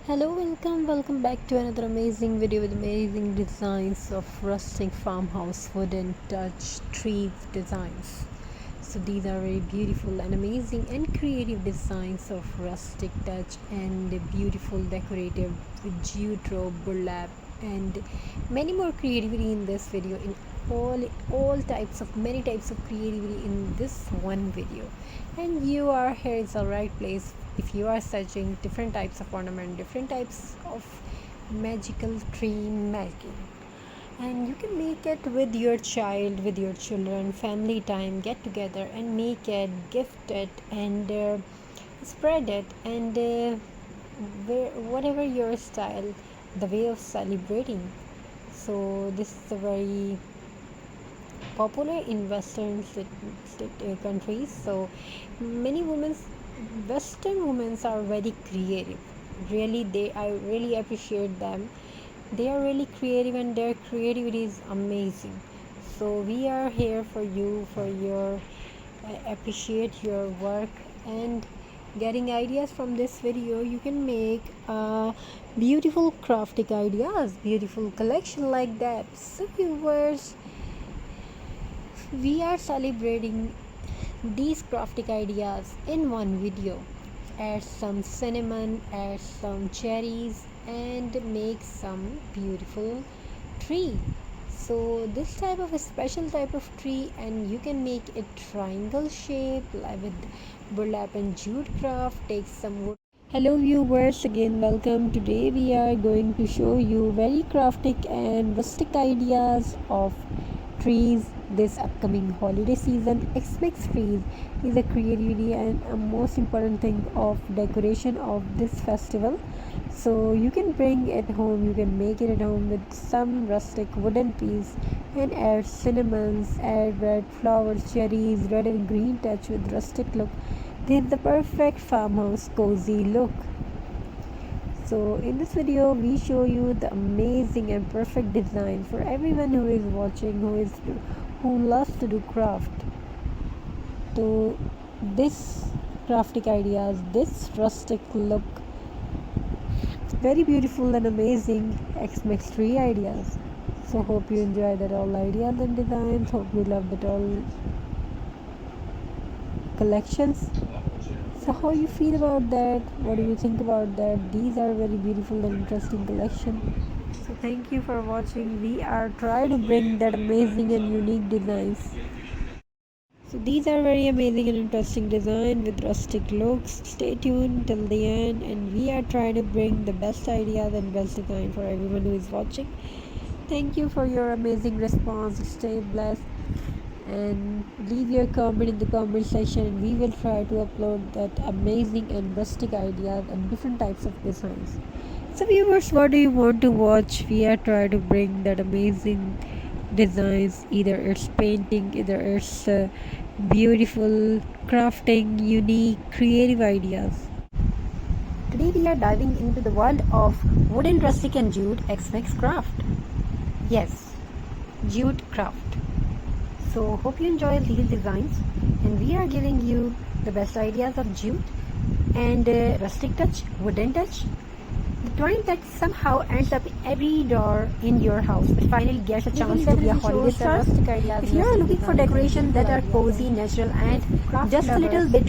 Hello, welcome back to another amazing video with amazing designs of rustic farmhouse wooden touch tree designs. So these are very beautiful and amazing and creative designs of rustic touch and beautiful decorative with jute rope, burlap, and many more creativity in this video. In all types of many types of creativity in this one video, and you are here is the right place if you are searching different types of ornament, different types of magical tree making. And you can make it with your child, with your children, family time, get together and make it, gift it, and spread it, and whatever your style, the way of celebrating. So this is a very popular in western countries. So many western women are very creative. Really, I really appreciate them. They are really creative and their creativity is amazing. So we are here for you, for your appreciate your work and getting ideas from this video. You can make beautiful crafting ideas, beautiful collection like that. So viewers, we are celebrating these crafting ideas in one video. Add some cinnamon, add some cherries, and make some beautiful tree. So this type of a special type of tree, and you can make a triangle shape with burlap and jute craft. Take some wood. Hello viewers, again welcome. Today we are going to show you very craftic and rustic ideas of trees this upcoming holiday season. Xmas trees is a creativity and a most important thing of decoration of this festival. So you can bring it home, you can make it at home with some rustic wooden piece and add cinnamons, add red flowers, cherries, red and green touch with rustic look. This is the perfect farmhouse cozy look. So in this video we show you the amazing and perfect design for everyone who is watching, who loves to do craft. So this crafting ideas, this rustic look, very beautiful and amazing Xmas tree ideas. So hope you enjoy that all ideas and designs. Hope you love that all collections. So how you feel about that? What do you think about that? These are very beautiful and interesting collection. So thank you for watching. We are trying to bring that amazing and unique designs. So these are very amazing and interesting design with rustic looks. Stay tuned till the end, and we are trying to bring the best ideas and best design for everyone who is watching. Thank you for your amazing response. Stay blessed and leave your comment in the comment section, and we will try to upload that amazing and rustic ideas and different types of designs. So viewers, what do you want to watch? We are trying to bring that amazing designs, either it's painting, either it's beautiful crafting, unique creative ideas. Today we are diving into the world of wooden, rustic and jute Xmas craft. Yes, jute craft. So hope you enjoy these designs, and we are giving you the best ideas of jute and rustic touch, wooden touch. The twine that somehow ends up every door in your house but finally gets a chance to be a holiday star. If you are looking for decorations that are cozy, natural and just a little bit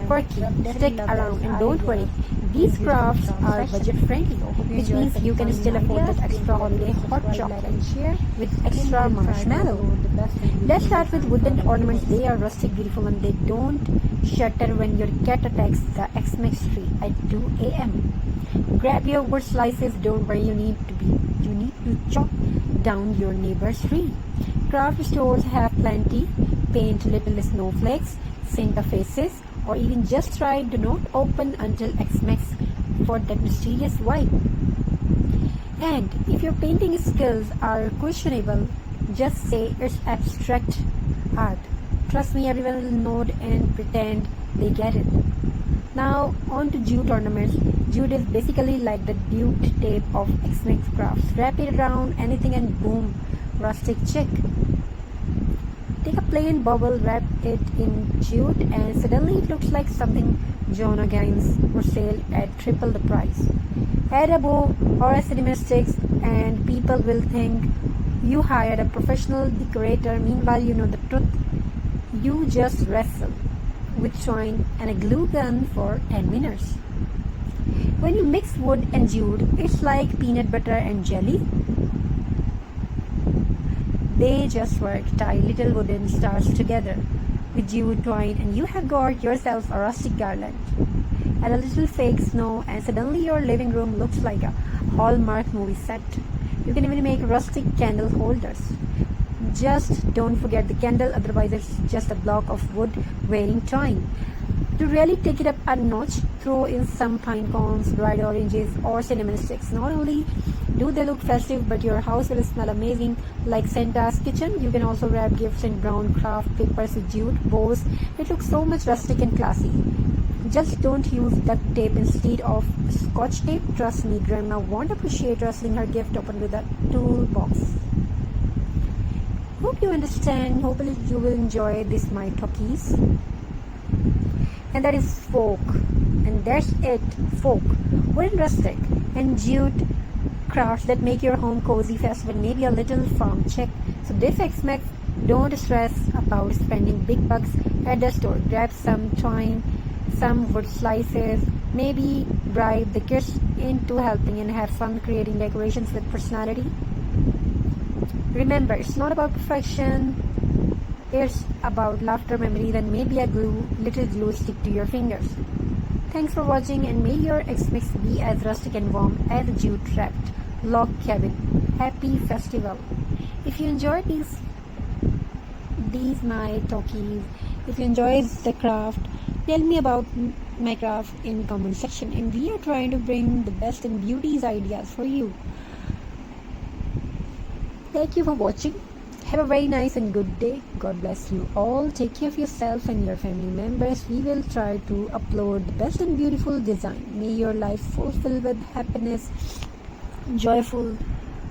quirky, stick around and don't worry. These crafts are budget friendly, which means you can still afford that extra holiday hot chocolate with extra marshmallow. Let's start with wooden ornaments. They are rustic, beautiful, and they don't shudder when your cat attacks the Xmas tree at 2 a.m. Grab your wood slices. Don't worry, you need to chop down your neighbor's tree. Craft stores have plenty. Paint little snowflakes, Santa faces, or even just try do not open until Xmas for that mysterious vibe. And if your painting skills are questionable, just say it's abstract art. Trust me, everyone will nod and pretend they get it. Now on to jute ornaments. Jute is basically like the jute tape of Xmas crafts. Wrap it around anything and boom, rustic chic. Take a plain bubble, wrap it in jute, and suddenly it looks like something John Gaines for sale at triple the price. Add a bow or a cinnamon sticks and people will think you hired a professional decorator. Meanwhile, you know the truth. You just wrestle with twine and a glue gun for 10 minutes. When you mix wood and jute, it's like peanut butter and jelly. They just work, tie little wooden stars together with jute twine and you have got yourself a rustic garland. Add a little fake snow and suddenly your living room looks like a Hallmark movie set. You can even make rustic candle holders. Just don't forget the candle, otherwise it's just a block of wood wearing twine. To really take it up a notch, throw in some pine cones, dried oranges or cinnamon sticks. Not only do they look festive, but your house will smell amazing like Santa's kitchen. You can also wrap gifts in brown craft papers with jute bows. It looks so much rustic and classy. Just don't use duct tape instead of scotch tape. Trust me, Grandma won't appreciate rustling her gift open with a toolbox. Hope you understand. Hopefully you will enjoy this my talkies. And that is folk, and that's it. Folk, wooden, rustic and jute crafts that make your home cozy, festive and maybe a little farm check. So this Xmas, don't stress about spending big bucks at the store. Grab some twine, some wood slices, maybe bribe the kids into helping and have fun creating decorations with personality. Remember, it's not about perfection. It's about laughter, memories, and maybe a little glue stick to your fingers. Thanks for watching, and may your Xmas be as rustic and warm as a jute-wrapped log cabin. Happy festival! If you enjoyed these my talkies, if you enjoyed the craft, tell me about my craft in comment section. And we are trying to bring the best and beauties ideas for you. Thank you for watching. Have a very nice and good day. God bless you all. Take care of yourself and your family members. We will try to upload the best and beautiful design. May your life fulfill with happiness, joyful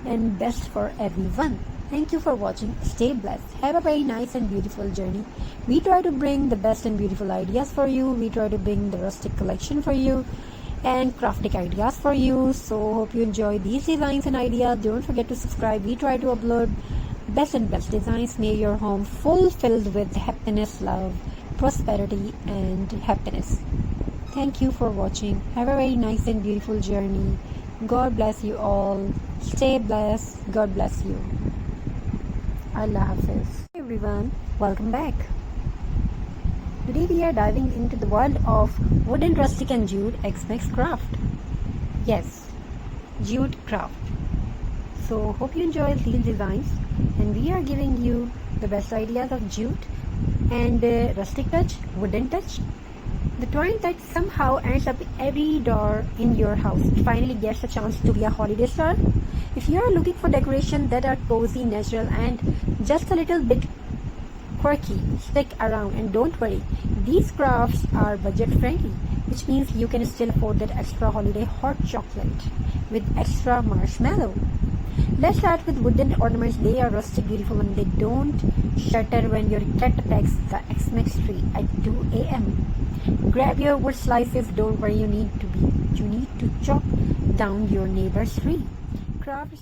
and best for everyone. Thank you for watching. Stay blessed. Have a very nice and beautiful journey. We try to bring the best and beautiful ideas for you. We try to bring the rustic collection for you and craftic ideas for you. So hope you enjoy these designs and ideas. Don't forget to subscribe. We try to upload best and best designs. May your home fulfilled with happiness, love, prosperity and happiness. Thank you for watching. Have a very nice and beautiful journey. God bless you all. Stay blessed. God bless you. Allah Hafiz. Hey everyone, welcome back. Today we are diving into the world of wooden, rustic and jute Xmas craft. Yes, jute craft. So hope you enjoy these designs, and we are giving you the best ideas of jute and rustic touch, wooden touch, the twine that somehow ends up every door in your house. It finally gets a chance to be a holiday star. If you are looking for decoration that are cozy, natural and just a little bit quirky, stick around and don't worry. These crafts are budget friendly, which means you can still afford that extra holiday hot chocolate with extra marshmallow. Let's start with wooden ornaments. They are rustic, beautiful, and they don't shatter when your cat attacks the Xmas tree at 2 a.m. Grab your wood slices. Don't worry, you need to chop down your neighbor's tree. Craft